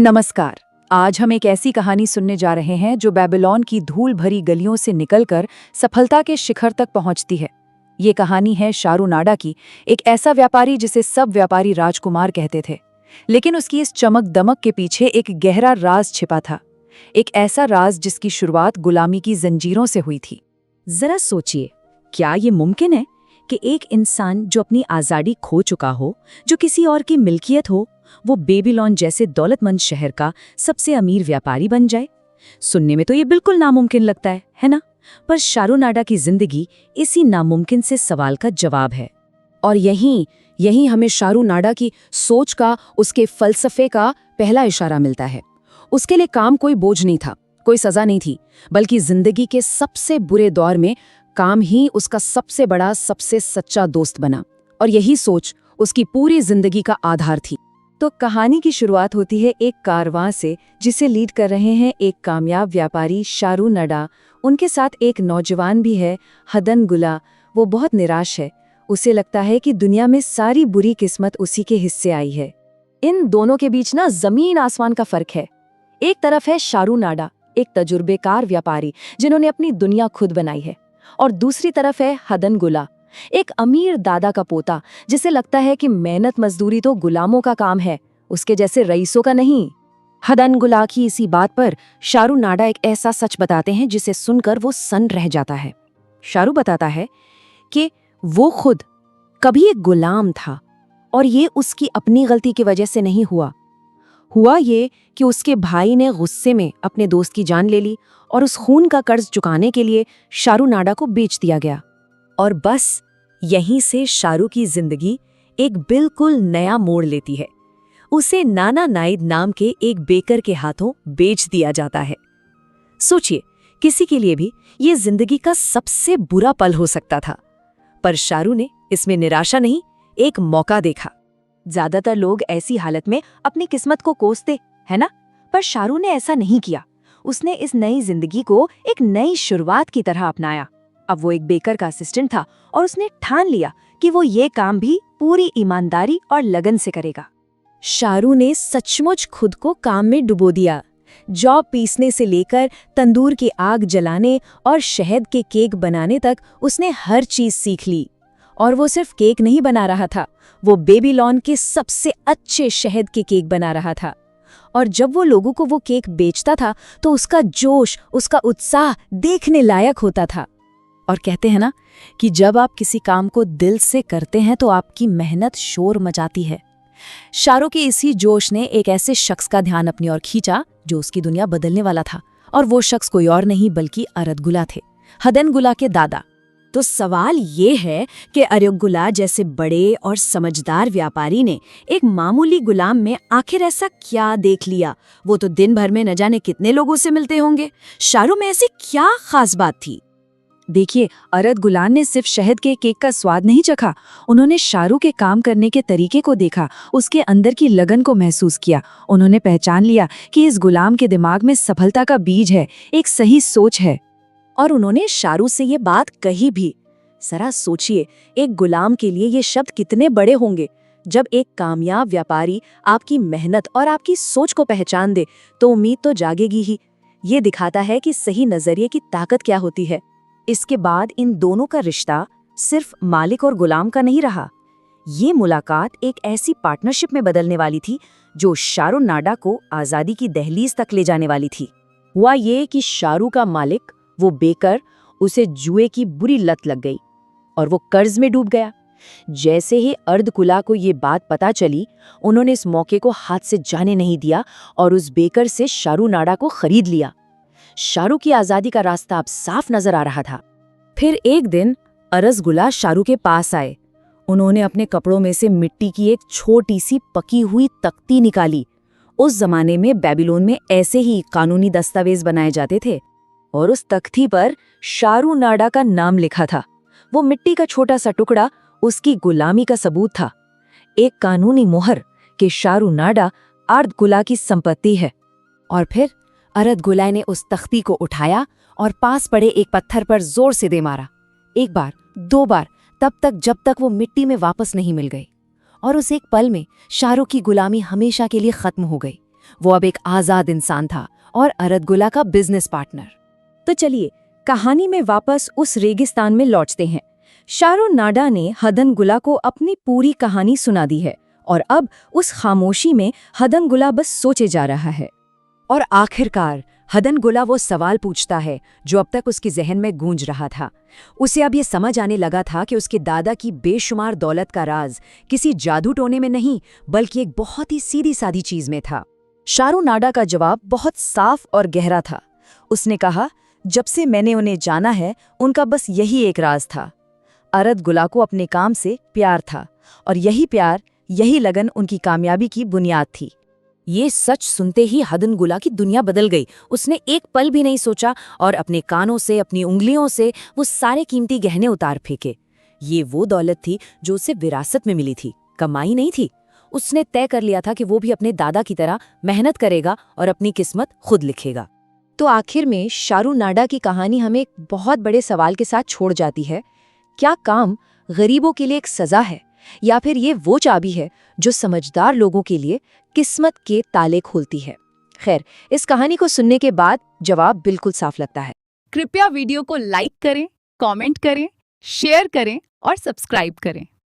नमस्कार। आज हम एक ऐसी कहानी सुनने जा रहे हैं जो बेबीलोन की धूल भरी गलियों से निकलकर सफलता के शिखर तक पहुंचती है। ये कहानी है शारूनाडा की, एक ऐसा व्यापारी जिसे सब व्यापारी राजकुमार कहते थे। लेकिन उसकी इस चमक दमक के पीछे एक गहरा राज छिपा था। एक ऐसा राज जिसकी शुरुआत गुलामी की जंजीरों से हुई थी। जरा सोचिए, क्या ये मुमकिन है कि एक इंसान जो अपनी आज़ादी खो चुका हो, जो किसी और की मिल्कियत हो, वो बेबीलोन जैसे दौलतमंद शहर का सबसे अमीर व्यापारी बन जाए? सुनने में तो ये बिल्कुल नामुमकिन लगता है ना? पर शारूनाडा की जिंदगी इसी नामुमकिन से सवाल का जवाब है। और यहीं हमें शारूनाडा की सोच का, उसके फलसफे का पहला इशारा मिलता है। उसके लिए काम कोई बोझ नहीं था, कोई सजा नहीं थी, बल्कि जिंदगी के सबसे बुरे दौर में काम ही उसका सबसे बड़ा, सबसे सच्चा दोस्त बना। और यही सोच उसकी पूरी जिंदगी का आधार थी। तो कहानी की शुरुआत होती है एक कारवां से, जिसे लीड कर रहे हैं एक कामयाब व्यापारी शारूनाडा। उनके साथ एक नौजवान भी है, हदन गुला। वो बहुत निराश है। उसे लगता है कि दुनिया में सारी बुरी किस्मत उसी के हिस्से आई है। इन दोनों के बीच ना जमीन आसमान का फर्क है। एक तरफ है शारूनाडा, एक तजुर्बेकार व्यापारी जिन्होंने अपनी दुनिया खुद बनाई है, और दूसरी तरफ है हदन गुला, एक अमीर दादा का पोता जिसे लगता है कि मेहनत मजदूरी तो गुलामों का काम है, उसके जैसे रईसों का नहीं। हदन गुला की इसी बात पर शारूनाडा एक ऐसा सच बताते हैं जिसे सुनकर वो सन्न रह जाता है। शारू बताता है कि वो खुद कभी एक गुलाम था, और ये उसकी अपनी गलती की वजह से नहीं हुआ ये कि उसके भाई ने गुस्से में अपने दोस्त की जान ले ली, और उस खून का कर्ज चुकाने के लिए शारूनाडा को बेच दिया गया। और बस यहीं से शारू की जिंदगी एक बिल्कुल नया मोड़ लेती है। उसे नाना नाइद नाम के एक बेकर के हाथों बेच दिया जाता है। सोचिए, किसी के लिए भी ये जिंदगी का सबसे बुरा पल हो सकता था, पर शारू ने इसमें निराशा नहीं, एक मौका देखा। ज्यादातर लोग ऐसी हालत में अपनी किस्मत को कोसते है ना, पर शारू ने ऐसा नहीं किया। उसने इस नई जिंदगी को एक नई शुरुआत की तरह अपनाया। अब वो एक बेकर का असिस्टेंट था, और उसने ठान लिया कि वो ये काम भी पूरी ईमानदारी और लगन से करेगा। शारू ने सचमुच खुद को काम में डुबो दिया। जौ पीसने से लेकर तंदूर की आग जलाने और शहद के केक बनाने तक उसने हर चीज सीख ली। और वो सिर्फ केक नहीं बना रहा था, वो बेबीलोन के सबसे अच्छे शहद के केक बना रहा था। और जब वो लोगों को वो केक बेचता था तो उसका जोश, उसका उत्साह देखने लायक होता था। और कहते हैं ना कि जब आप किसी काम को दिल से करते हैं तो आपकी मेहनत शोर मचाती है। शारू के इसी जोश ने एक ऐसे शख्स का ध्यान अपनी ओर खींचा जो उसकी दुनिया बदलने वाला था, और वो शख्स कोई और नहीं बल्कि अरदगुला थे, हदन गुला के दादा। तो सवाल ये है कि अरदगुला जैसे बड़े और समझदार व्यापारी ने एक मामूली गुलाम में आखिर ऐसा क्या देख लिया? वो तो दिन भर में न जाने कितने लोगों से मिलते होंगे। शारू में ऐसी क्या खास बात थी? देखिए, अरदगुला ने सिर्फ शहद के केक का स्वाद नहीं चखा, उन्होंने शारू के काम करने के तरीके को देखा, उसके अंदर की लगन को महसूस किया। उन्होंने पहचान लिया कि इस गुलाम के दिमाग में सफलता का बीज है, एक सही सोच है। और उन्होंने शारू से ये बात कही भी। जरा सोचिए, एक गुलाम के लिए ये शब्द कितने बड़े होंगे। जब एक कामयाब व्यापारी आपकी मेहनत और आपकी सोच को पहचान दे तो उम्मीद तो जागेगी ही। ये दिखाता है कि सही नजरिए की ताकत क्या होती है। इसके बाद इन दोनों का रिश्ता सिर्फ मालिक और गुलाम का नहीं रहा। ये मुलाकात एक ऐसी पार्टनरशिप में बदलने वाली थी जो शारूनाडा को आजादी की दहलीज तक ले जाने वाली थी। हुआ ये कि शारू का मालिक, वो बेकर, उसे जुए की बुरी लत लग गई और वो कर्ज में डूब गया। जैसे ही अरदगुला को ये बात पता चली, उन्होंने इस मौके को हाथ से जाने नहीं दिया और उस बेकर से शारूनाडा को खरीद लिया। शारू की आजादी का रास्ता अब साफ नजर आ रहा था। फिर एक दिन अरदगुला शारू के पास आए। उन्होंने अपने कपड़ों में से मिट्टी की एक छोटी सी पकी हुई तख्ती निकाली। उस जमाने में बेबीलोन में ऐसे ही कानूनी दस्तावेज बनाए जाते थे, और उस तख्ती पर शारूनाडा का नाम लिखा था। वो मिट्टी का छोटा सा टुकड़ा उसकी गुलामी का सबूत था, एक कानूनी मोहर कि शारूनाडा अरदगुला की संपत्ति है। और फिर अरदगुला ने उस तख्ती को उठाया और पास पड़े एक पत्थर पर जोर से दे मारा। एक बार, दो बार, तब तक जब तक वो मिट्टी में वापस नहीं मिल गई। और उस एक पल में शारू की गुलामी हमेशा के लिए खत्म हो गई। वो अब एक आज़ाद इंसान था और अरदगुला का बिजनेस पार्टनर। तो चलिए कहानी में वापस उस रेगिस्तान में लौटते हैं। शारुनाडा ने हदनगुला को अपनी पूरी कहानी सुना दी है और अब उस खामोशी में हदनगुला बस सोचे जा रहा है। और आखिरकार हदनगुला वो सवाल पूछता है जो अब तक उसके जहन में गूंज रहा था। उसे अब ये समझ आने लगा था कि उसके दादा की बेशुमार दौलत का राज किसी जादू टोने में नहीं बल्कि एक बहुत ही सीधी सादी चीज में था। शारुनाडा का जवाब बहुत साफ और गहरा था। उसने कहा, जब से मैंने उन्हें जाना है उनका बस यही एक राज था। अरदगुला को अपने काम से प्यार था और यही प्यार, यही लगन उनकी कामयाबी की बुनियाद थी। ये सच सुनते ही हदनगुला की दुनिया बदल गई। उसने एक पल भी नहीं सोचा और अपने कानों से, अपनी उंगलियों से वो सारे कीमती गहने उतार फेंके। ये वो दौलत थी जो उसे विरासत में मिली थी, कमाई नहीं थी। उसने तय कर लिया था कि वो भी अपने दादा की तरह मेहनत करेगा और अपनी किस्मत खुद लिखेगा। तो आखिर में शारुनाडा की कहानी हमें एक बहुत बड़े सवाल के साथ छोड़ जाती है। क्या काम गरीबों के लिए एक सजा है या फिर ये वो चाबी है जो समझदार लोगों के लिए किस्मत के ताले खोलती है? खैर, इस कहानी को सुनने के बाद जवाब बिल्कुल साफ लगता है। कृपया वीडियो को लाइक करें, कमेंट करें, शेयर करें और सब्सक्राइब करें।